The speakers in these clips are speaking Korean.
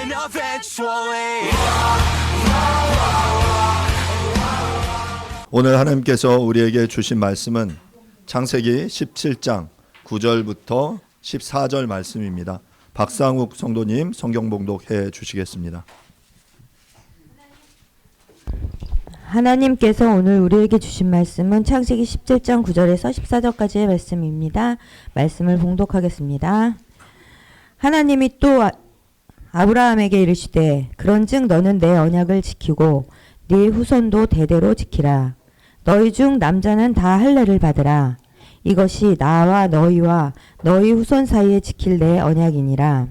happen eventually. 오늘 하나님께서 우리에게 주신 말씀은 창세기 17장 9절부터 14절 말씀입니다. 박상욱 성도님 성경 봉독해 주시겠습니다. 하나님께서 오늘 우리에게 주신 말씀은 창세기 17장 9절에서 14절까지의 말씀입니다. 말씀을 봉독하겠습니다. 하나님이 또 아브라함에게 이르시되 그런즉 너는 내 언약을 지키고 네 후손도 대대로 지키라. 너희 중 남자는 다 할례를 받으라. 이것이 나와 너희와 너희 후손 사이에 지킬 내 언약이니라.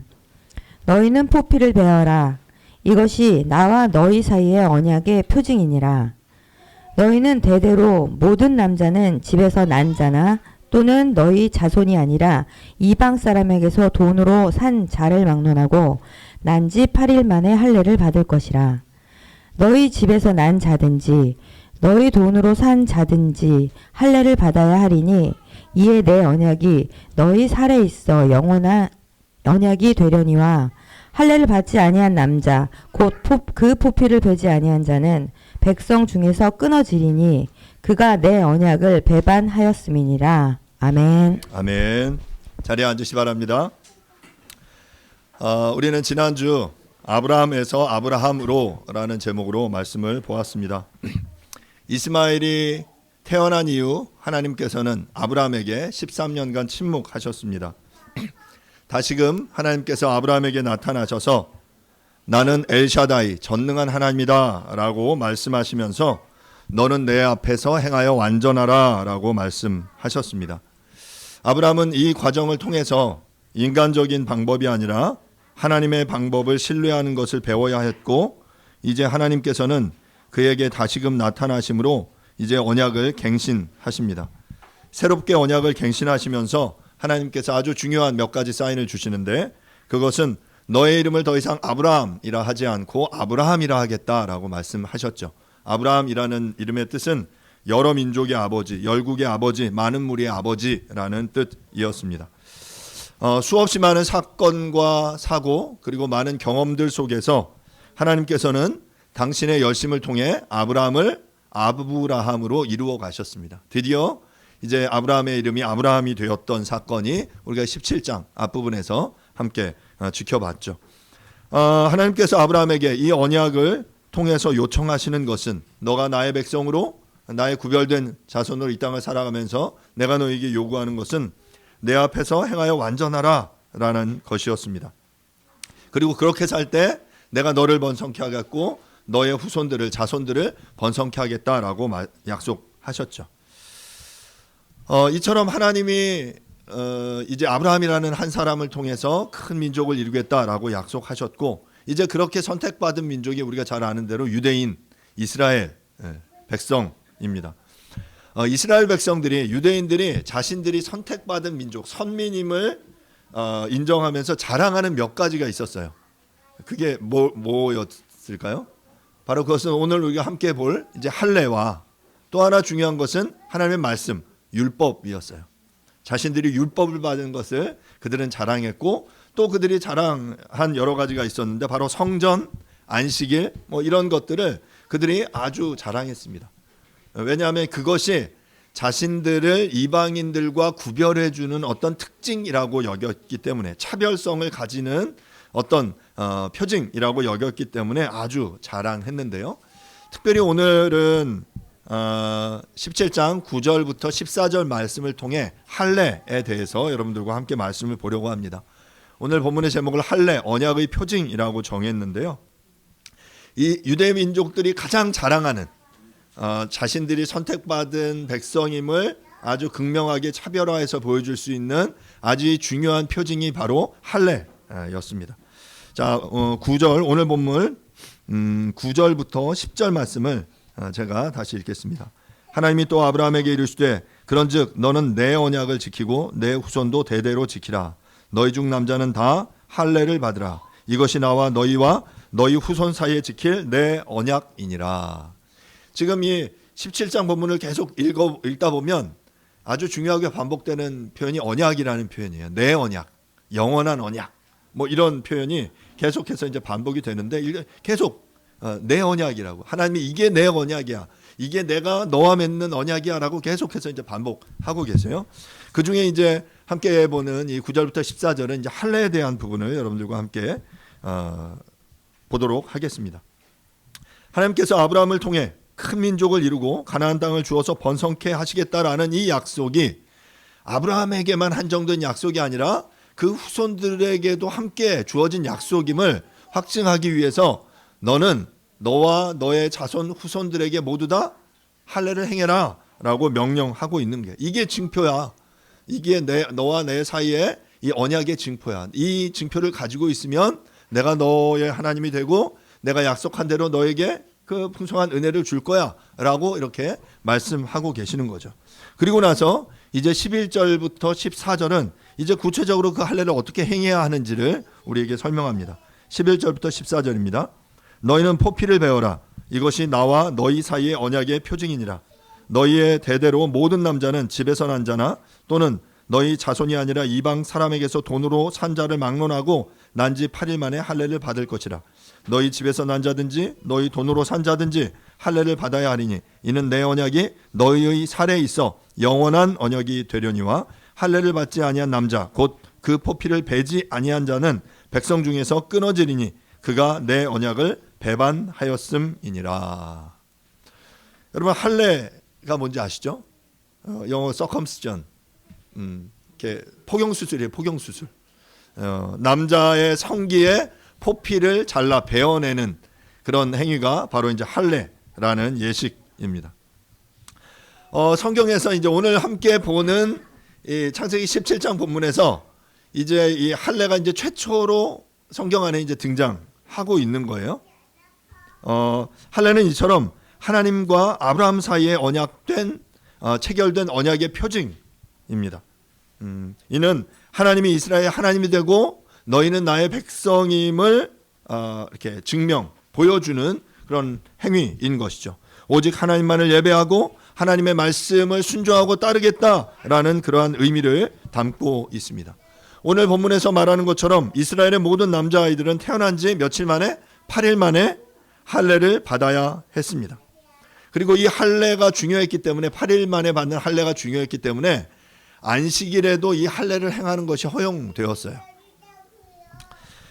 너희는 포피를 베어라. 이것이 나와 너희 사이의 언약의 표징이니라. 너희는 대대로 모든 남자는 집에서 난 자나 또는 너희 자손이 아니라 이방 사람에게서 돈으로 산 자를 막론하고 난 지 8일 만에 할례를 받을 것이라. 너희 집에서 난 자든지 너희 돈으로 산 자든지 할례를 받아야 하리니 이에 내 언약이 너희 살에 있어 영원한 언약이 되려니와 할례를 받지 아니한 남자 곧 그 포피를 베지 아니한 자는 백성 중에서 끊어지리니 그가 내 언약을 배반하였음이니라. 아멘. 아멘. 자리에 앉으시 바랍니다. 우리는 지난주 아브라함에서 아브라함으로라는 제목으로 말씀을 보았습니다. 이스마엘이 태어난 이후 하나님께서는 아브라함에게 13년간 침묵하셨습니다. 다시금 하나님께서 아브라함에게 나타나셔서 나는 엘샤다이 전능한 하나님이다 라고 말씀하시면서 너는 내 앞에서 행하여 완전하라 라고 말씀하셨습니다. 아브라함은 이 과정을 통해서 인간적인 방법이 아니라 하나님의 방법을 신뢰하는 것을 배워야 했고 이제 하나님께서는 그에게 다시금 나타나심으로 이제 언약을 갱신하십니다. 새롭게 언약을 갱신하시면서 하나님께서 아주 중요한 몇 가지 사인을 주시는데 그것은 너의 이름을 더 이상 아브라함이라 하지 않고 아브라함이라 하겠다라고 말씀하셨죠. 아브라함이라는 이름의 뜻은 여러 민족의 아버지, 열국의 아버지, 많은 무리의 아버지라는 뜻이었습니다. 수없이 많은 사건과 사고 그리고 많은 경험들 속에서 하나님께서는 당신의 열심을 통해 아브라함을 아브라함으로 이루어 가셨습니다. 드디어 이제 아브라함의 이름이 아브라함이 되었던 사건이 우리가 17장 앞부분에서 함께 지켜봤죠. 하나님께서 아브라함에게 이 언약을 통해서 요청하시는 것은 너가 나의 백성으로 나의 구별된 자손으로 이 땅을 살아가면서 내가 너에게 요구하는 것은 내 앞에서 행하여 완전하라 라는 것이었습니다. 그리고 그렇게 살 때 내가 너를 번성케 하겠고 너의 후손들을 자손들을 번성케 하겠다라고 약속하셨죠. 이처럼 하나님이 이제 아브라함이라는 한 사람을 통해서 큰 민족을 이루겠다라고 약속하셨고 이제 그렇게 선택받은 민족이 우리가 잘 아는 대로 유대인, 이스라엘 백성입니다. 이스라엘 백성들이 유대인들이 자신들이 선택받은 민족, 선민임을 인정하면서 자랑하는 몇 가지가 있었어요. 그게 뭐였을까요? 바로 그것은 오늘 우리가 함께 볼 이제 할례와 또 하나 중요한 것은 하나님의 말씀, 율법이었어요. 자신들이 율법을 받은 것을 그들은 자랑했고 또 그들이 자랑한 여러 가지가 있었는데 바로 성전, 안식일 이런 것들을 그들이 아주 자랑했습니다. 왜냐하면 그것이 자신들을 이방인들과 구별해 주는 어떤 특징이라고 여겼기 때문에 차별성을 가지는 어떤 표징이라고 여겼기 때문에 아주 자랑했는데요. 특별히 오늘은 17장 9절부터 14절 말씀을 통해 할례에 대해서 여러분들과 함께 말씀을 보려고 합니다. 오늘 본문의 제목을 할례, 언약의 표징이라고 정했는데요. 이 유대 민족들이 가장 자랑하는 자신들이 선택받은 백성임을 아주 극명하게 차별화해서 보여줄 수 있는 아주 중요한 표징이 바로 할례였습니다. 자, 9절 오늘 본문 9절부터 10절 말씀을 제가 다시 읽겠습니다. 하나님이 또 아브라함에게 이르시되 그런즉 너는 내 언약을 지키고 내 후손도 대대로 지키라. 너희 중 남자는 다 할례를 받으라. 이것이 나와 너희와 너희 후손 사이에 지킬 내 언약이니라. 지금 이 17장 본문을 계속 읽다 보면 아주 중요하게 반복되는 표현이 언약이라는 표현이에요. 내 언약, 영원한 언약, 뭐 이런 표현이 계속해서 이제 반복이 되는데 계속 내 언약이라고, 하나님이 이게 내 언약이야, 이게 내가 너와 맺는 언약이야라고 계속해서 이제 반복하고 계세요. 그 중에 이제 함께 보는 이 9절부터 14절은 이제 할례에 대한 부분을 여러분들과 함께 보도록 하겠습니다. 하나님께서 아브라함을 통해 큰 민족을 이루고 가나안 땅을 주어서 번성케 하시겠다라는 이 약속이 아브라함에게만 한정된 약속이 아니라 그 후손들에게도 함께 주어진 약속임을 확증하기 위해서 너는 너와 너의 자손 후손들에게 모두 다 할례를 행해라 라고 명령하고 있는 게, 이게 징표야. 이게 너와 내 사이에 이 언약의 징표야. 이 징표를 가지고 있으면 내가 너의 하나님이 되고 내가 약속한 대로 너에게 그 풍성한 은혜를 줄 거야 라고 이렇게 말씀하고 계시는 거죠. 그리고 나서 이제 11절부터 14절은 이제 구체적으로 그 할례를 어떻게 행해야 하는지를 우리에게 설명합니다. 11절부터 14절입니다. 너희는 포피를 베어라. 이것이 나와 너희 사이의 언약의 표징이니라. 너희의 대대로 모든 남자는 집에서 난 자나 또는 너희 자손이 아니라 이방 사람에게서 돈으로 산 자를 막론하고 난 지 8일 만에 할례를 받을 것이라. 너희 집에서 난 자든지 너희 돈으로 산 자든지 할례를 받아야 하리니 이는 내 언약이 너희의 살에 있어 영원한 언약이 되려니와 할례를 받지 아니한 남자 곧 그 포피를 베지 아니한 자는 백성 중에서 끊어지리니 그가 내 언약을 배반하였음이니라. 여러분, 할례가 뭔지 아시죠? 영어 circumcision, 이렇게 포경수술이에요. 포경수술. 남자의 성기에 포피를 잘라 베어내는 그런 행위가 바로 이제 할례라는 예식입니다. 성경에서 이제 오늘 함께 보는 이 창세기 17장 본문에서 이제 이 할례가 이제 최초로 성경 안에 이제 등장하고 있는 거예요. 할례는 이처럼 하나님과 아브라함 사이에 언약된 체결된 언약의 표징입니다. 이는 하나님이 이스라엘의 하나님이 되고 너희는 나의 백성임을 이렇게 증명 보여주는 그런 행위인 것이죠. 오직 하나님만을 예배하고 하나님의 말씀을 순종하고 따르겠다라는 그러한 의미를 담고 있습니다. 오늘 본문에서 말하는 것처럼 이스라엘의 모든 남자아이들은 태어난 지 며칠 만에 8일 만에 할례를 받아야 했습니다. 그리고 이 할례가 중요했기 때문에 8일 만에 받는 할례가 중요했기 때문에 안식일에도 이 할례를 행하는 것이 허용되었어요.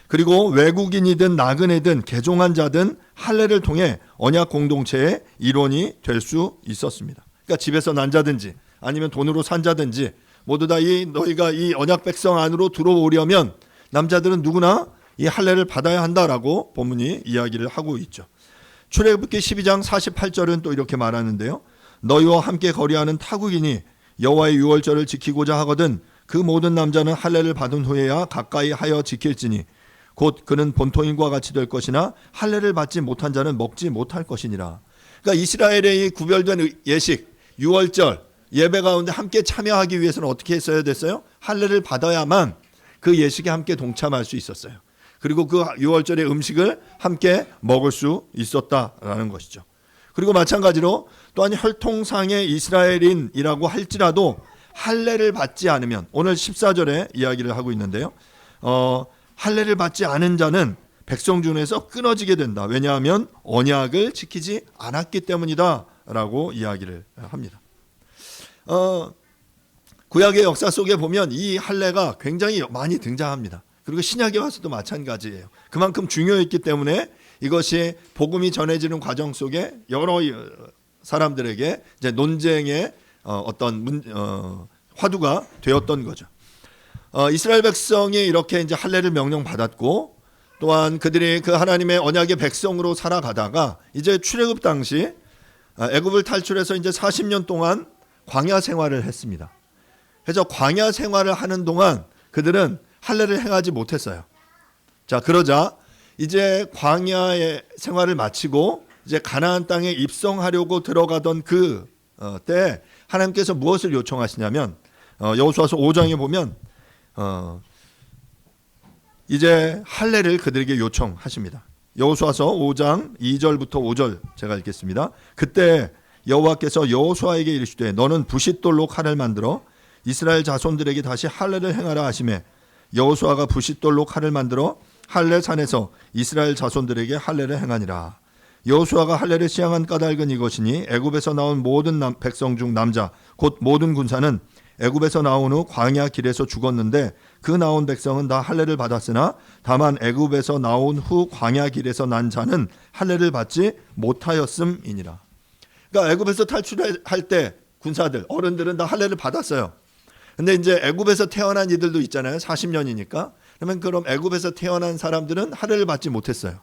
그리고 외국인이든 나그네든 개종한 자든 할례를 통해 언약 공동체의 일원이 될 수 있었습니다. 그러니까 집에서 난 자든지 아니면 돈으로 산 자든지 모두 다 너희가 이 언약 백성 안으로 들어오려면 남자들은 누구나 이 할례를 받아야 한다라고 본문이 이야기를 하고 있죠. 출애굽기 12장 48절은 또 이렇게 말하는데요. 너희와 함께 거리하는 타국인이 여호와의 유월절을 지키고자 하거든 그 모든 남자는 할례를 받은 후에야 가까이 하여 지킬지니 곧 그는 본토인과 같이 될 것이나 할례를 받지 못한 자는 먹지 못할 것이니라. 그러니까 이스라엘의 이 구별된 예식 유월절 예배 가운데 함께 참여하기 위해서는 어떻게 했어야 됐어요? 할례를 받아야만 그 예식에 함께 동참할 수 있었어요. 그리고 그 유월절의 음식을 함께 먹을 수 있었다라는 것이죠. 그리고 마찬가지로 또한 혈통상의 이스라엘인이라고 할지라도 할례를 받지 않으면, 오늘 14절에 이야기를 하고 있는데요. 할례를 받지 않은 자는 백성 중에서 끊어지게 된다. 왜냐하면 언약을 지키지 않았기 때문이다 라고 이야기를 합니다. 구약의 역사 속에 보면 이 할례가 굉장히 많이 등장합니다. 그리고 신약에 와서도 마찬가지예요. 그만큼 중요했기 때문에 이것이 복음이 전해지는 과정 속에 여러 사람들에게 이제 논쟁의 어떤 화두가 되었던 거죠. 이스라엘 백성이 이렇게 이제 할례를 명령받았고 또한 그들이 그 하나님의 언약의 백성으로 살아가다가 이제 출애굽 당시 애굽을 탈출해서 이제 40년 동안 광야 생활을 했습니다. 그래서 광야 생활을 하는 동안 그들은 할례를 행하지 못했어요. 자, 그러자 이제 광야의 생활을 마치고 이제 가나안 땅에 입성하려고 들어가던 그 때 하나님께서 무엇을 요청하시냐면 여호수아서 5장에 보면 이제 할례를 그들에게 요청하십니다. 여호수아서 5장 2절부터 5절 제가 읽겠습니다. 그때 여호와께서 여호수아에게 이르시되 너는 부싯돌로 칼을 만들어 이스라엘 자손들에게 다시 할례를 행하라 하시매 여호수아가 부싯돌로 칼을 만들어 할례 산에서 이스라엘 자손들에게 할례를 행하니라. 여호수아가 할례를 시행한 까닭은 이것이니 애굽에서 나온 모든 백성 중 남자 곧 모든 군사는 애굽에서 나온 후 광야 길에서 죽었는데 그 나온 백성은 다 할례를 받았으나 다만 애굽에서 나온 후 광야 길에서 난 자는 할례를 받지 못하였음이니라. 그러니까 애굽에서 탈출할 때 군사들 어른들은 다 할례를 받았어요. 근데 이제 애굽에서 태어난 이들도 있잖아요. 40년이니까. 그러면 그럼 애굽에서 태어난 사람들은 할례를 받지 못했어요.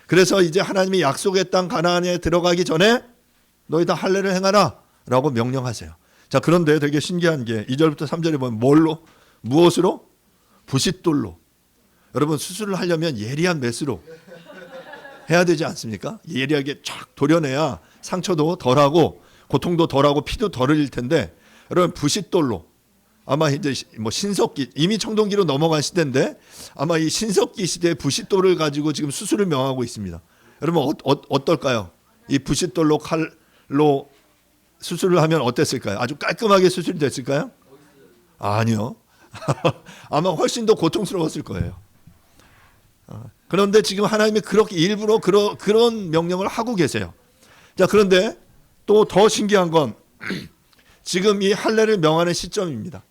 그래서 이제 하나님이 약속의 땅 가나안에 들어가기 전에 너희 다 할례를 행하라 라고 명령하세요. 자, 그런데 되게 신기한 게 2절부터 3절에 보면 뭘로? 무엇으로? 부싯돌로. 여러분 수술을 하려면 예리한 메스로 해야 되지 않습니까? 예리하게 쫙 도려내야 상처도 덜하고 고통도 덜하고 피도 덜 흘릴 텐데 여러분 부싯돌로 아마 이제 뭐 신석기 이미 청동기로 넘어간 시대인데 아마 이 신석기 시대의 부싯돌을 가지고 지금 수술을 명하고 있습니다. 여러분 어떨까요? 이 부싯돌로 칼로 수술을 하면 어땠을까요? 아주 깔끔하게 수술이 됐을까요? 아니요. 아마 훨씬 더 고통스러웠을 거예요. 그런데 지금 하나님이 그렇게 일부러 그런 명령을 하고 계세요. 자, 그런데 또 더 신기한 건 지금 이 할례를 명하는 시점입니다.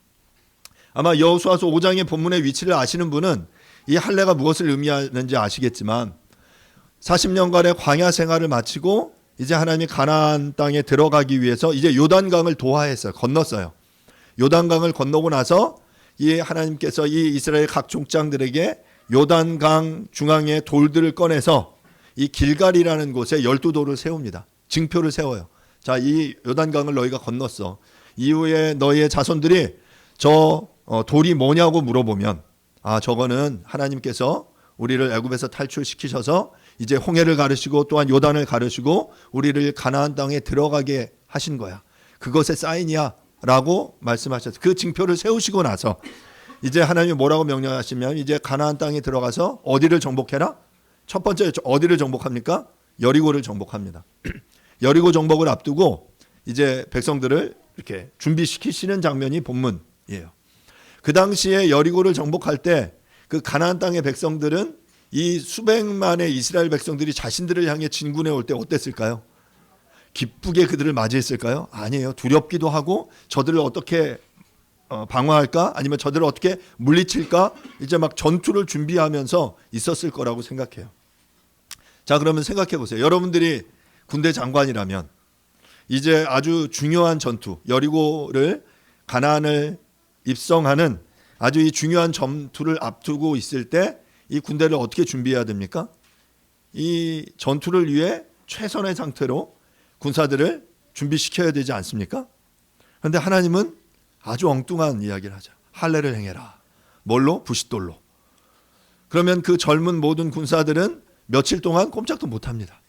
아마 여호수아서 5장의 본문의 위치를 아시는 분은 이 할례가 무엇을 의미하는지 아시겠지만 40년간의 광야 생활을 마치고 이제 하나님이 가나안 땅에 들어가기 위해서 이제 요단강을 도하했어요. 건넜어요. 요단강을 건너고 나서 이 하나님께서 이 이스라엘 각 족장들에게 요단강 중앙에 돌들을 꺼내서 이 길갈이라는 곳에 12돌을 세웁니다. 징표를 세워요. 자, 이 요단강을 너희가 건넜어. 이후에 너희의 자손들이 저 돌이 뭐냐고 물어보면 저거는 하나님께서 우리를 애굽에서 탈출시키셔서 이제 홍해를 가르시고 또한 요단을 가르시고 우리를 가나안 땅에 들어가게 하신 거야. 그것의 사인이야 라고 말씀하셨어요. 그 징표를 세우시고 나서 이제 하나님이 뭐라고 명령하시면 이제 가나안 땅에 들어가서 어디를 정복해라? 첫 번째 어디를 정복합니까? 여리고를 정복합니다. 여리고 정복을 앞두고 이제 백성들을 이렇게 준비시키시는 장면이 본문이에요. 그 당시에 여리고를 정복할 때 그 가나안 땅의 백성들은 이 수백만의 이스라엘 백성들이 자신들을 향해 진군해 올 때 어땠을까요? 기쁘게 그들을 맞이했을까요? 아니에요. 두렵기도 하고 저들을 어떻게 방어할까? 아니면 저들을 어떻게 물리칠까? 이제 막 전투를 준비하면서 있었을 거라고 생각해요. 자, 그러면 생각해 보세요. 여러분들이 군대 장관이라면 이제 아주 중요한 전투, 여리고를 가나안을 입성하는 아주 이 중요한 전투를 앞두고 있을 때 이 군대를 어떻게 준비해야 됩니까? 이 전투를 위해 최선의 상태로 군사들을 준비시켜야 되지 않습니까? 그런데 하나님은 아주 엉뚱한 이야기를 하죠. 할례를 행해라. 뭘로? 부싯돌로. 그러면 그 젊은 모든 군사들은 며칠 동안 꼼짝도 못합니다.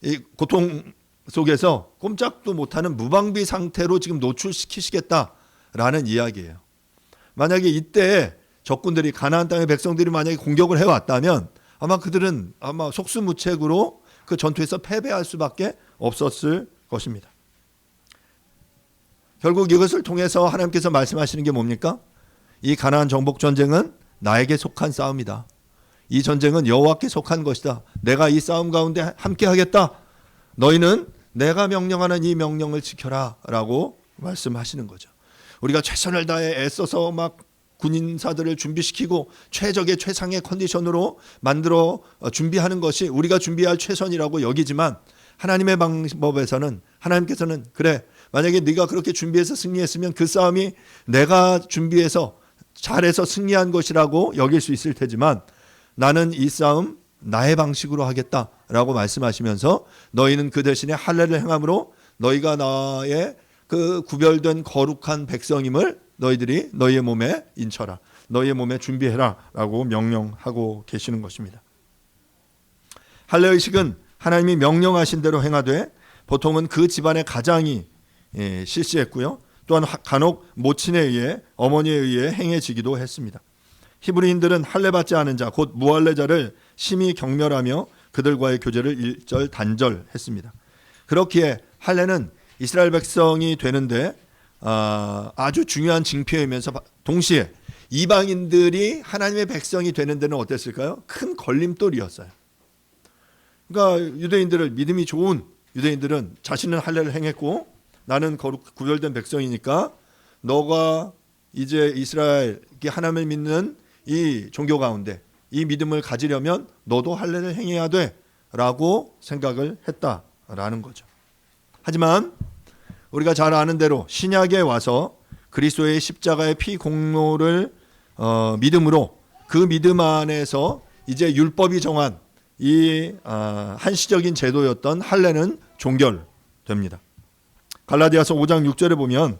이 고통 속에서 꼼짝도 못하는 무방비 상태로 지금 노출시키시겠다라는 이야기예요. 만약에 이때 적군들이 가나안 땅의 백성들이 만약에 공격을 해왔다면 아마 그들은 아마 속수무책으로 그 전투에서 패배할 수밖에 없었을 것입니다. 결국 이것을 통해서 하나님께서 말씀하시는 게 뭡니까? 이 가나안 정복 전쟁은 나에게 속한 싸움이다. 이 전쟁은 여호와께 속한 것이다. 내가 이 싸움 가운데 함께 하겠다. 너희는 내가 명령하는 이 명령을 지켜라 라고 말씀하시는 거죠. 우리가 최선을 다해 애써서 막 군인사들을 준비시키고 최적의 최상의 컨디션으로 만들어 준비하는 것이 우리가 준비할 최선이라고 여기지만 하나님의 방법에서는 하나님께서는 그래 만약에 네가 그렇게 준비해서 승리했으면 그 싸움이 내가 준비해서 잘해서 승리한 것이라고 여길 수 있을 테지만 나는 이 싸움 나의 방식으로 하겠다라고 말씀하시면서 너희는 그 대신에 할례를 행함으로 너희가 나의 그 구별된 거룩한 백성임을 너희들이 너희의 몸에 인쳐라. 너희의 몸에 준비해라 라고 명령하고 계시는 것입니다. 할례의식은 하나님이 명령하신 대로 행하되 보통은 그 집안의 가장이 실시했고요. 또한 간혹 모친에 의해 어머니에 의해 행해지기도 했습니다. 히브리인들은 할례 받지 않은 자 곧 무할례자를 심히 경멸하며 그들과의 교제를 일절 단절했습니다. 그렇기에 할례는 이스라엘 백성이 되는데 아주 중요한 징표이면서 동시에 이방인들이 하나님의 백성이 되는 데는 어땠을까요? 큰 걸림돌이었어요. 그러니까 유대인들을 믿음이 좋은 유대인들은 자신은 할례를 행했고 나는 거룩 구별된 백성이니까 너가 이제 이스라엘 하나님을 믿는 이 종교 가운데 이 믿음을 가지려면 너도 할례를 행해야 돼라고 생각을 했다라는 거죠. 하지만 우리가 잘 아는 대로 신약에 와서 그리스도의 십자가의 피 공로를 믿음으로 그 믿음 안에서 이제 율법이 정한 이 한시적인 제도였던 할례는 종결됩니다. 갈라디아서 5장 6절에 보면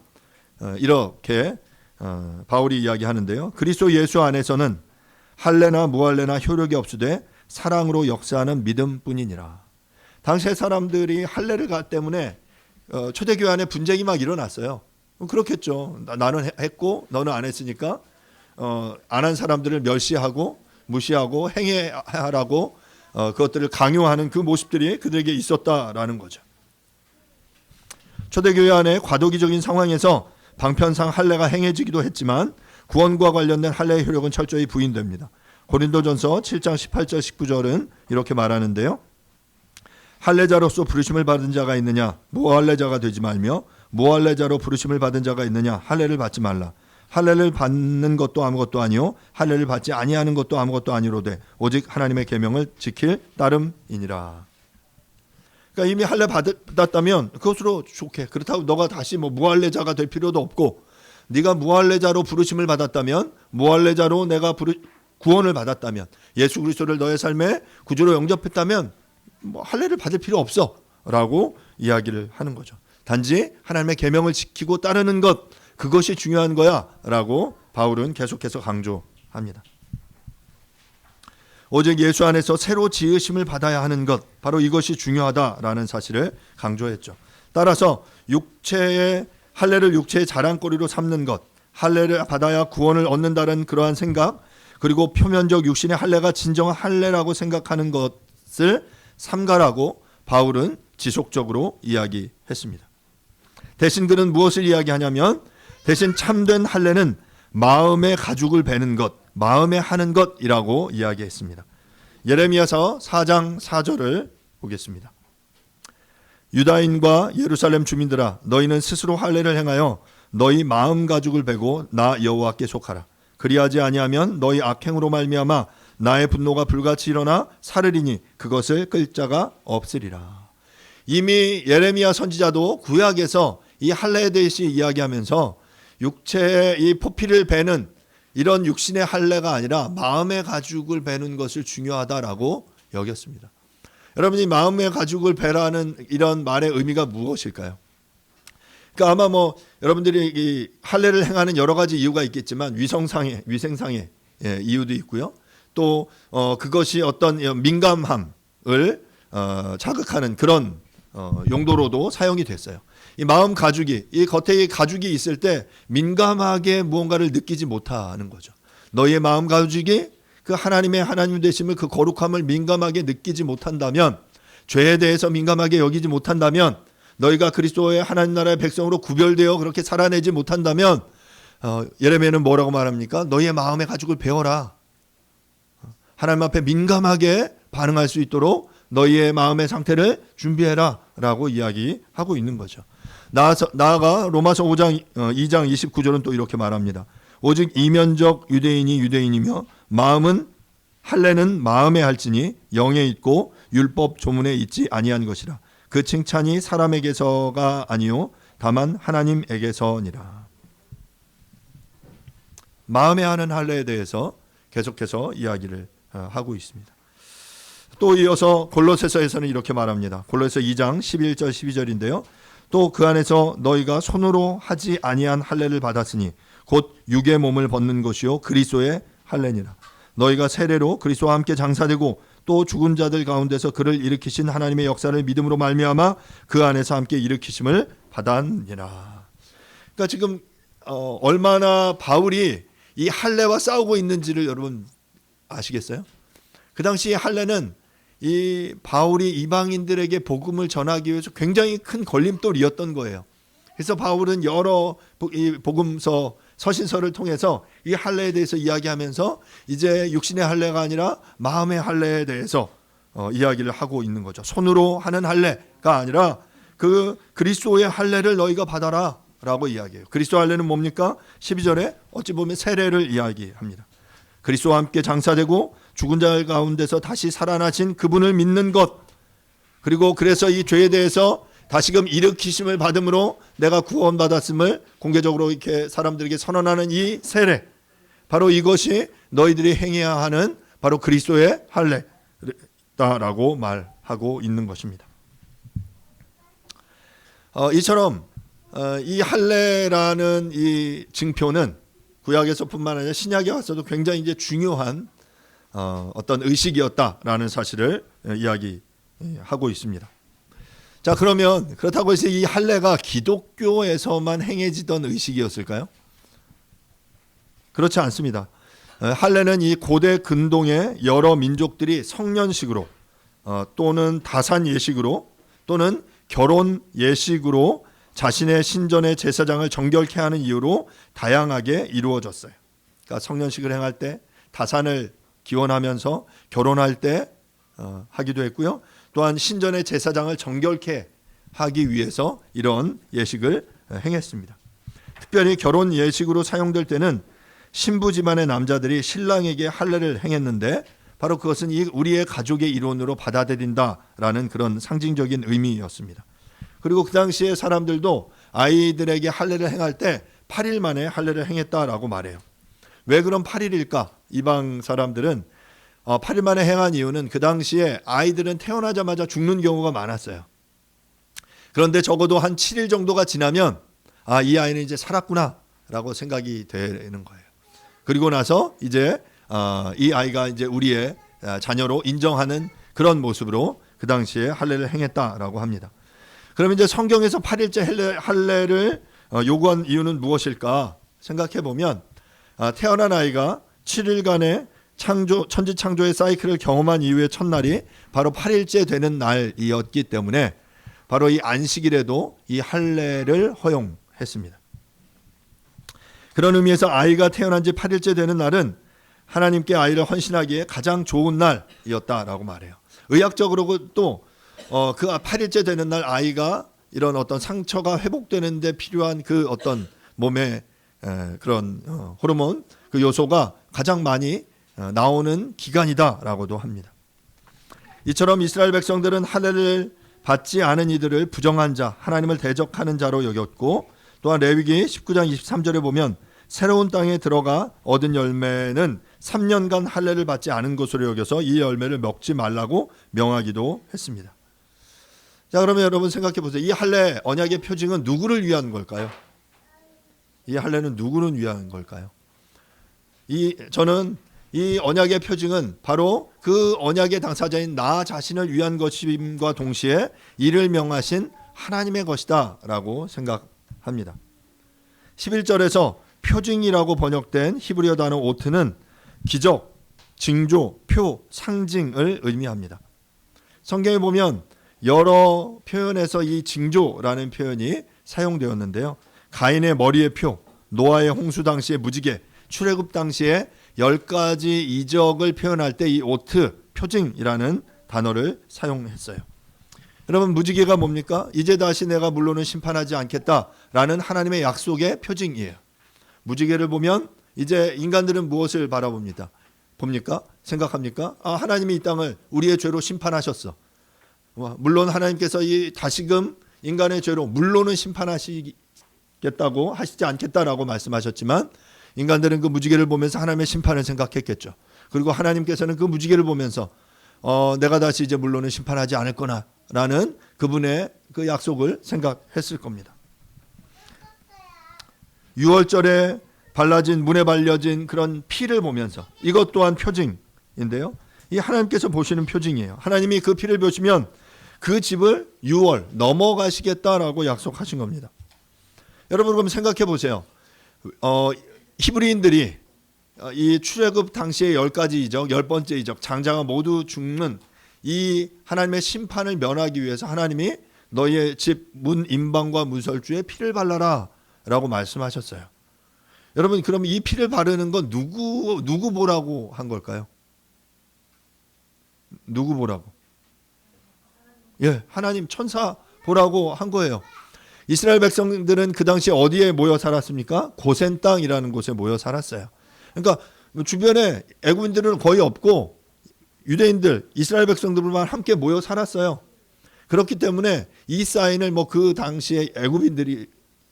이렇게 바울이 이야기하는데요. 그리스도 예수 안에서는 할례나 무할례나 효력이 없으되 사랑으로 역사하는 믿음뿐이니라. 당시의 사람들이 할례를 때문에 초대교회 안에 분쟁이 막 일어났어요. 그렇겠죠. 나는 했고 너는 안 했으니까 안 한 사람들을 멸시하고 무시하고 행해하라고 그것들을 강요하는 그 모습들이 그들에게 있었다라는 거죠. 초대교회 안에 과도기적인 상황에서 방편상 할례가 행해지기도 했지만 구원과 관련된 할례의 효력은 철저히 부인됩니다. 고린도전서 7장 18절 19절은 이렇게 말하는데요. 할례자로서 부르심을 받은 자가 있느냐 무할례자가 되지 말며 무할례자로 부르심을 받은 자가 있느냐 할례를 받지 말라. 할례를 받는 것도 아무것도 아니요 할례를 받지 아니하는 것도 아무것도 아니로되 오직 하나님의 계명을 지킬 따름이니라. 그러니까 이미 할례 받았다면 그것으로 좋게 그렇다고 너가 다시 무할례자가 될 필요도 없고 네가 무할례자로 부르심을 받았다면 무할례자로 내가 구원을 받았다면 예수 그리스도를 너의 삶에 구주로 영접했다면 할례를 받을 필요 없어라고 이야기를 하는 거죠. 단지 하나님의 계명을 지키고 따르는 것 그것이 중요한 거야라고 바울은 계속해서 강조합니다. 오직 예수 안에서 새로 지으심을 받아야 하는 것 바로 이것이 중요하다라는 사실을 강조했죠. 따라서 할례를 육체의 자랑거리로 삼는 것, 할례를 받아야 구원을 얻는다는 그러한 생각, 그리고 표면적 육신의 할례가 진정한 할례라고 생각하는 것을 삼가라고 바울은 지속적으로 이야기했습니다. 대신 그는 무엇을 이야기하냐면 대신 참된 할례는 마음의 가죽을 베는 것, 마음에 하는 것이라고 이야기했습니다. 예레미야서 4장 4절을 보겠습니다. 유다인과 예루살렘 주민들아 너희는 스스로 할례를 행하여 너희 마음 가죽을 베고 나 여호와께 속하라. 그리하지 아니하면 너희 악행으로 말미암아 나의 분노가 불같이 일어나 사르리니 그것을 끌 자가 없으리라. 이미 예레미야 선지자도 구약에서 이 할례에 대해서 이야기하면서 육체의 이 포피를 베는 이런 육신의 할례가 아니라 마음의 가죽을 베는 것을 중요하다라고 여겼습니다. 여러분이 마음의 가죽을 베라는 이런 말의 의미가 무엇일까요? 그러니까 아마 여러분들이 이 할례를 행하는 여러 가지 이유가 있겠지만 위생상의 이유도 있고요. 또 그것이 어떤 민감함을 자극하는 그런 용도로도 사용이 됐어요. 이 마음 가죽이 이 겉에 가죽이 있을 때 민감하게 무언가를 느끼지 못하는 거죠. 너희의 마음 가죽이 그 하나님 되심을 그 거룩함을 민감하게 느끼지 못한다면 죄에 대해서 민감하게 여기지 못한다면 너희가 그리스도의 하나님 나라의 백성으로 구별되어 그렇게 살아내지 못한다면 예레미야는 뭐라고 말합니까? 너희의 마음의 가죽을 베어라. 하나님 앞에 민감하게 반응할 수 있도록 너희의 마음의 상태를 준비해라 라고 이야기하고 있는 거죠. 나아가 로마서 5장 2장 29절은 또 이렇게 말합니다. 오직 이면적 유대인이 유대인이며 할례는 마음에 할지니 영에 있고 율법 조문에 있지 아니한 것이라. 그 칭찬이 사람에게서가 아니요 다만 하나님에게서니라. 마음에 하는 할례에 대해서 계속해서 이야기를 하고 있습니다. 또 이어서 골로새서에서는 이렇게 말합니다. 골로새 2장 11절 12절인데요. 또 그 안에서 너희가 손으로 하지 아니한 할례를 받았으니 곧 육의 몸을 벗는 것이요 그리스도의 할례니라. 너희가 세례로 그리스도와 함께 장사되고 또 죽은 자들 가운데서 그를 일으키신 하나님의 역사를 믿음으로 말미암아 그 안에서 함께 일으키심을 받았느니라. 그러니까 지금 얼마나 바울이 이 할례와 싸우고 있는지를 여러분 아시겠어요? 그 당시 할례는 이 바울이 이방인들에게 복음을 전하기 위해서 굉장히 큰 걸림돌이었던 거예요. 그래서 바울은 여러 이 복음서 서신서를 통해서 이 할례에 대해서 이야기하면서 이제 육신의 할례가 아니라 마음의 할례에 대해서 이야기를 하고 있는 거죠. 손으로 하는 할례가 아니라 그 그리스도의 할례를 너희가 받아라 라고 이야기해요. 그리스도 할례는 뭡니까? 12절에 어찌 보면 세례를 이야기합니다. 그리스도와 함께 장사되고 죽은 자 가운데서 다시 살아나신 그분을 믿는 것, 그리고 그래서 이 죄에 대해서 다시금 일으키심을 받음으로 내가 구원받았음을 공개적으로 이렇게 사람들에게 선언하는 이 세례, 바로 이것이 너희들이 행해야 하는 바로 그리스도의 할례다라고 말하고 있는 것입니다. 이처럼 이 할례라는 이 증표는 구약에서뿐만 아니라 신약에 와서도 굉장히 이제 중요한 어떤 의식이었다라는 사실을 이야기하고 있습니다. 자, 그러면 그렇다고 해서 이 할례가 기독교에서만 행해지던 의식이었을까요? 그렇지 않습니다. 할례는 이 고대 근동의 여러 민족들이 성년식으로 또는 다산 예식으로 또는 결혼 예식으로 자신의 신전의 제사장을 정결케 하는 이유로 다양하게 이루어졌어요. 그러니까 성년식을 행할 때, 다산을 기원하면서 결혼할 때 하기도 했고요. 또한 신전의 제사장을 정결케 하기 위해서 이런 예식을 행했습니다. 특별히 결혼 예식으로 사용될 때는 신부 집안의 남자들이 신랑에게 할례를 행했는데 바로 그것은 우리의 가족의 일원으로 받아들인다라는 그런 상징적인 의미였습니다. 그리고 그 당시에 사람들도 아이들에게 할례를 행할 때 8일 만에 할례를 행했다라고 말해요. 왜 그럼 8일일까? 이방 사람들은 8일 만에 행한 이유는 그 당시에 아이들은 태어나자마자 죽는 경우가 많았어요. 그런데 적어도 한 7일 정도가 지나면 이 아이는 이제 살았구나라고 생각이 되는 거예요. 그리고 나서 이제 이 아이가 이제 우리의 자녀로 인정하는 그런 모습으로 그 당시에 할례를 행했다라고 합니다. 그럼 이제 성경에서 8일째 할례를 요구한 이유는 무엇일까 생각해 보면 태어난 아이가 7일간의 천지 창조의 사이클을 경험한 이후의 첫날이 바로 8일째 되는 날이었기 때문에 바로 이 안식일에도 이 할례를 허용했습니다. 그런 의미에서 아이가 태어난 지 8일째 되는 날은 하나님께 아이를 헌신하기에 가장 좋은 날이었다라고 말해요. 의학적으로 또 그 8일째 되는 날 아이가 이런 어떤 상처가 회복되는 데 필요한 그 어떤 몸의 그런 호르몬 그 요소가 가장 많이 나오는 기간이다라고도 합니다. 이처럼 이스라엘 백성들은 할례를 받지 않은 이들을 부정한 자, 하나님을 대적하는 자로 여겼고, 또한 레위기 19장 23절에 보면 새로운 땅에 들어가 얻은 열매는 3년간 할례를 받지 않은 것으로 여겨서 이 열매를 먹지 말라고 명하기도 했습니다. 자, 그러면 여러분 생각해 보세요. 이 할례 언약의 표징은 누구를 위한 걸까요? 이 할례는 누구를 위한 걸까요? 저는 이 언약의 표징은 바로 그 언약의 당사자인 나 자신을 위한 것임과 동시에 이를 명하신 하나님의 것이다 라고 생각합니다. 11절에서 표징이라고 번역된 히브리어 단어 오트는 기적, 징조, 표, 상징을 의미합니다. 성경에 보면 여러 표현에서 이 징조라는 표현이 사용되었는데요. 가인의 머리의 표, 노아의 홍수 당시의 무지개, 출애굽 당시에 10가지 이적을 표현할 때 이 오트, 표징이라는 단어를 사용했어요. 여러분, 무지개가 뭡니까? 이제 다시 내가 물로는 심판하지 않겠다라는 하나님의 약속의 표징이에요. 무지개를 보면 이제 인간들은 무엇을 바라봅니까? 생각합니까? 하나님이 이 땅을 우리의 죄로 심판하셨어. 물론 하나님께서 다시금 인간의 죄로 물로는 심판하시겠다고 하시지 않겠다라고 말씀하셨지만 인간들은 그 무지개를 보면서 하나님의 심판을 생각했겠죠. 그리고 하나님께서는 그 무지개를 보면서 내가 다시 이제 물로는 심판하지 않을 거나라는 그분의 그 약속을 생각했을 겁니다. 유월절에 발라진 문에 발려진 그런 피를 보면서 이것 또한 표징인데요. 이 하나님께서 보시는 표징이에요. 하나님이 그 피를 보시면 그 집을 6월 넘어가시겠다라고 약속하신 겁니다. 여러분 그럼 생각해 보세요. 히브리인들이 이 출애굽 당시의 10가지 이적, 10번째 이적, 장자가 모두 죽는 이 하나님의 심판을 면하기 위해서 하나님이 너희의 집 문 임방과 문설주에 피를 발라라 라고 말씀하셨어요. 여러분, 그럼 이 피를 바르는 건 누구 보라고 한 걸까요? 누구 보라고? 예, 하나님 천사 보라고 한 거예요. 이스라엘 백성들은 그 당시 어디에 모여 살았습니까? 고센 땅이라는 곳에 모여 살았어요. 그러니까 주변에 애굽인들은 거의 없고 유대인들, 이스라엘 백성들만 함께 모여 살았어요. 그렇기 때문에 이 사인을 그 당시에 애굽인들이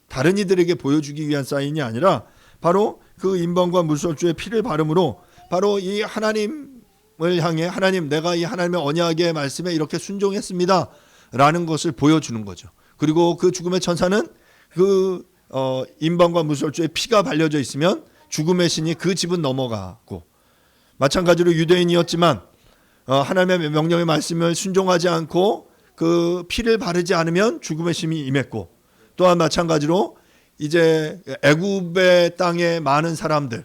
다른 이들에게 보여주기 위한 사인이 아니라 바로 그 임방과 물설주의 피를 바름으로 바로 이 하나님을 향해 하나님, 내가 이 하나님의 언약의 말씀에 이렇게 순종했습니다 라는 것을 보여주는 거죠. 그리고 그 죽음의 천사는 그 임방과 물설주에 피가 발려져 있으면 죽음의 신이 그 집은 넘어가고, 마찬가지로 유대인이었지만 하나님의 명령의 말씀을 순종하지 않고 그 피를 바르지 않으면 죽음의 신이 임했고, 또한 마찬가지로 이제 애굽의 땅에 많은 사람들의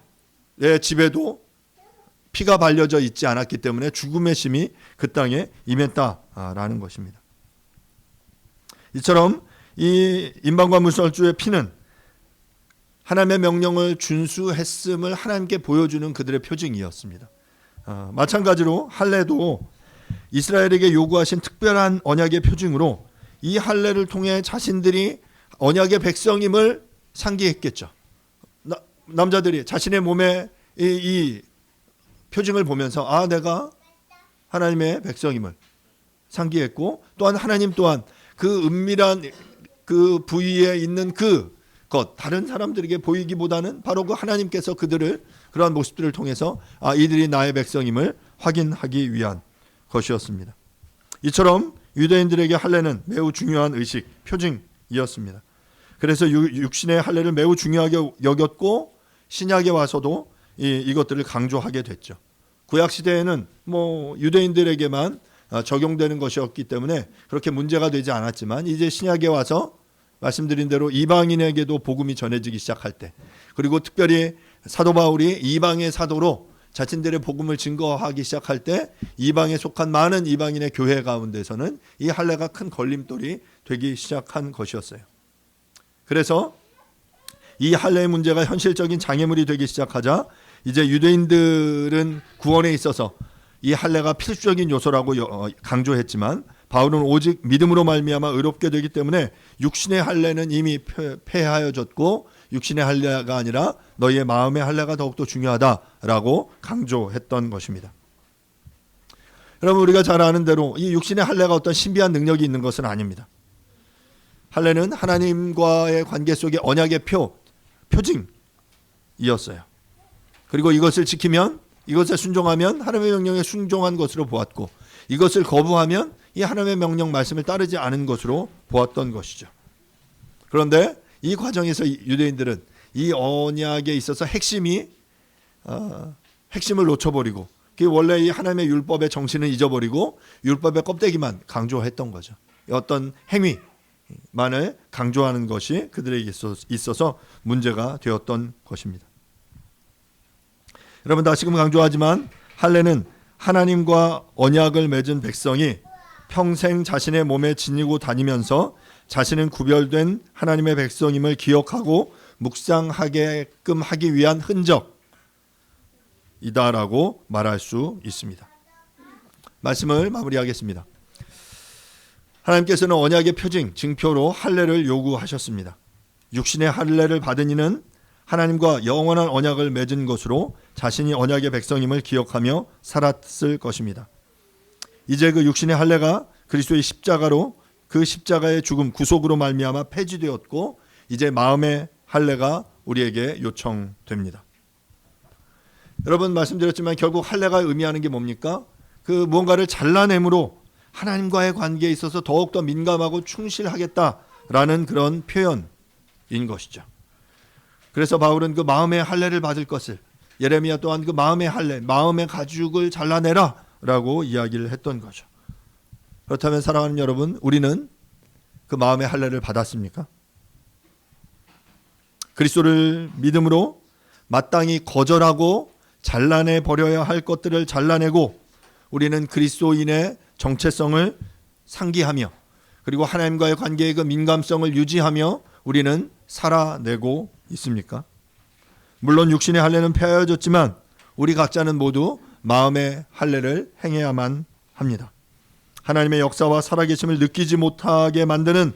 집에도 피가 발려져 있지 않았기 때문에 죽음의 심이 그 땅에 임했다라는 것입니다. 이처럼 이 임방과 물설주의 피는 하나님의 명령을 준수했음을 하나님께 보여주는 그들의 표징이었습니다. 마찬가지로 할례도 이스라엘에게 요구하신 특별한 언약의 표징으로 이 할례를 통해 자신들이 언약의 백성임을 상기했겠죠. 남자들이 자신의 몸에 이 표징을 보면서 내가 하나님의 백성임을 상기했고, 또한 하나님 또한 그 은밀한 그 부위에 있는 그것 다른 사람들에게 보이기보다는 바로 그 하나님께서 그들을 그러한 모습들을 통해서 이들이 나의 백성임을 확인하기 위한 것이었습니다. 이처럼 유대인들에게 할례는 매우 중요한 의식, 표징이었습니다. 그래서 육신의 할례를 매우 중요하게 여겼고 신약에 와서도 이것들을 강조하게 됐죠. 구약 시대에는 유대인들에게만 적용되는 것이었기 때문에 그렇게 문제가 되지 않았지만, 이제 신약에 와서 말씀드린 대로 이방인에게도 복음이 전해지기 시작할 때, 그리고 특별히 사도 바울이 이방의 사도로 자신들의 복음을 증거하기 시작할 때 이방에 속한 많은 이방인의 교회 가운데서는 이 할례가 큰 걸림돌이 되기 시작한 것이었어요. 그래서 이 할례의 문제가 현실적인 장애물이 되기 시작하자 이제 유대인들은 구원에 있어서 이 할례가 필수적인 요소라고 강조했지만, 바울은 오직 믿음으로 말미암아 의롭게 되기 때문에 육신의 할례는 이미 폐하여졌고 육신의 할례가 아니라 너희의 마음의 할례가 더욱더 중요하다라고 강조했던 것입니다. 여러분, 우리가 잘 아는 대로 이 육신의 할례가 어떤 신비한 능력이 있는 것은 아닙니다. 할례는 하나님과의 관계 속의 언약의 표징이었어요. 그리고 이것을 지키면, 이것에 순종하면 하나님의 명령에 순종한 것으로 보았고, 이것을 거부하면 이 하나님의 명령 말씀을 따르지 않은 것으로 보았던 것이죠. 그런데 이 과정에서 유대인들은 이 언약에 있어서 핵심을 놓쳐버리고, 원래 이 하나님의 율법의 정신을 잊어버리고 율법의 껍데기만 강조했던 거죠. 어떤 행위만을 강조하는 것이 그들에게 있어서 문제가 되었던 것입니다. 여러분, 다시금 강조하지만 할례는 하나님과 언약을 맺은 백성이 평생 자신의 몸에 지니고 다니면서 자신은 구별된 하나님의 백성임을 기억하고 묵상하게끔 하기 위한 흔적이다라고 말할 수 있습니다. 말씀을 마무리하겠습니다. 하나님께서는 언약의 표징, 징표로 할례를 요구하셨습니다. 육신의 할례를 받은 이는 하나님과 영원한 언약을 맺은 것으로 자신이 언약의 백성임을 기억하며 살았을 것입니다. 이제 그 육신의 할례가 그리스도의 십자가로, 그 십자가의 죽음, 구속으로 말미암아 폐지되었고, 이제 마음의 할례가 우리에게 요청됩니다. 여러분, 말씀드렸지만 결국 할례가 의미하는 게 뭡니까? 그 무언가를 잘라냄으로 하나님과의 관계에 있어서 더욱더 민감하고 충실하겠다라는 그런 표현인 것이죠. 그래서 바울은 그 마음의 할례를 받을 것을, 예레미야 또한 그 마음의 할례, 마음의 가죽을 잘라내라 라고 이야기를 했던 거죠. 그렇다면 사랑하는 여러분, 우리는 그 마음의 할례를 받았습니까? 그리스도를 믿음으로 마땅히 거절하고 잘라내 버려야 할 것들을 잘라내고, 우리는 그리스도인의 정체성을 상기하며 그리고 하나님과의 관계의 그 민감성을 유지하며 우리는 살아내고 있습니까? 물론 육신의 할례는 폐하여졌지만 우리 각자는 모두 마음의 할례를 행해야만 합니다. 하나님의 역사와 살아계심을 느끼지 못하게 만드는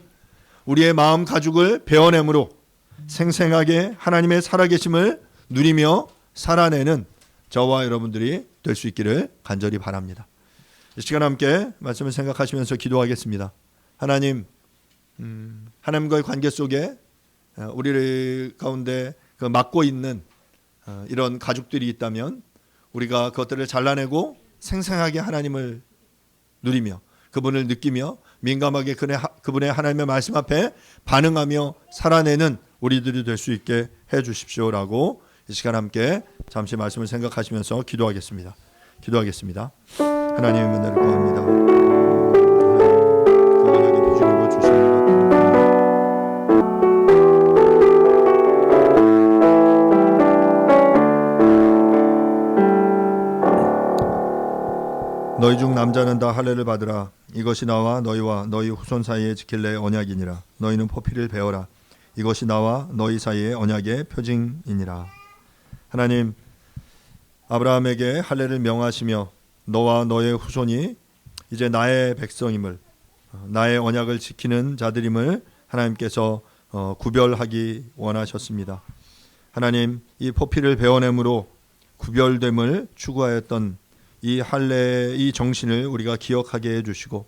우리의 마음 가죽을 베어내므로 생생하게 하나님의 살아계심을 누리며 살아내는 저와 여러분들이 될 수 있기를 간절히 바랍니다. 이 시간 함께 말씀을 생각하시면서 기도하겠습니다. 하나님, 하나님과의 관계 속에 우리 가운데 그 막고 있는 이런 가죽들이 있다면 우리가 그것들을 잘라내고 생생하게 하나님을 누리며 그분을 느끼며 민감하게 그분의 하나님의 말씀 앞에 반응하며 살아내는 우리들이 될 수 있게 해 주십시오라고 이 시간 함께 잠시 말씀을 생각하시면서 기도하겠습니다. 하나님의 은혜를 구합니다. 구원하게 표준으로 주시는 너희 중 남자는 다 할례를 받으라. 이것이 나와 너희와 너희 후손 사이에 지킬 내 언약이니라. 너희는 포피를 베어라. 이것이 나와 너희 사이의 언약의 표징이니라. 하나님, 아브라함에게 할례를 명하시며 너와 너의 후손이 이제 나의 백성임을, 나의 언약을 지키는 자들임을 하나님께서 구별하기 원하셨습니다. 하나님, 이 포피를 베어냄으로 구별됨을 추구하였던 이 할례의 이 정신을 우리가 기억하게 해주시고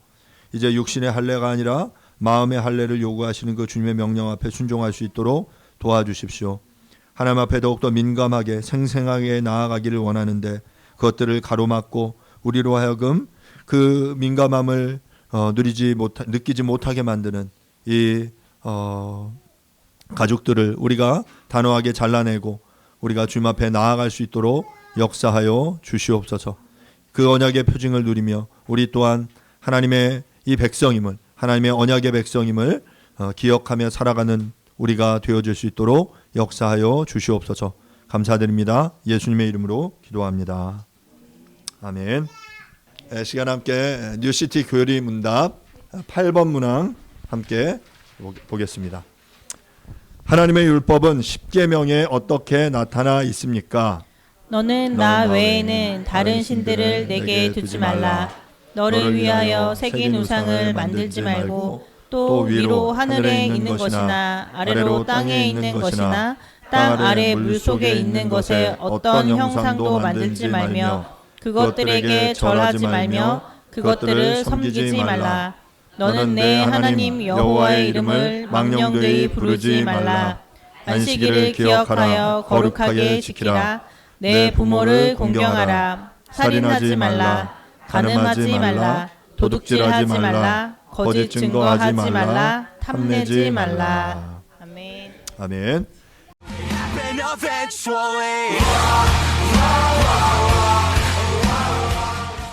이제 육신의 할례가 아니라 마음의 할례를 요구하시는 그 주님의 명령 앞에 순종할 수 있도록 도와주십시오. 하나님 앞에 더욱더 민감하게 생생하게 나아가기를 원하는데 그것들을 가로막고 우리로 하여금 그 민감함을 느끼지 못하게 만드는 이 가죽들을 우리가 단호하게 잘라내고 우리가 주님 앞에 나아갈 수 있도록 역사하여 주시옵소서. 그 언약의 표징을 누리며 우리 또한 하나님의 이 백성임을, 하나님의 언약의 백성임을 기억하며 살아가는 우리가 되어질 수 있도록 역사하여 주시옵소서. 감사드립니다. 예수님의 이름으로 기도합니다. 아멘. 시간 함께 뉴시티 교리 문답 8번 문항 함께 보겠습니다. 하나님의 율법은 십계명에 어떻게 나타나 있습니까? 너는 나 외에는 다른 신들을 내게 두지 말라. 너를 위하여 새긴 우상을 만들지 말고 또 위로 하늘에 있는 것이나 아래로 땅에 있는 것이나 땅 아래 물속에 있는 것에 어떤 형상도 만들지 말며 그것들에게 절하지 말며 그것들을 섬기지 말라. 너는 내 하나님 여호와의 이름을 망령되이 부르지 말라. 안식일을 기억하여 거룩하게 지키라. 내 부모를 공경하라. 살인하지 말라. 간음하지 말라. 도둑질하지 말라. 거짓 증거하지 말라. 탐내지 말라. 아멘. 아멘. happen eventually.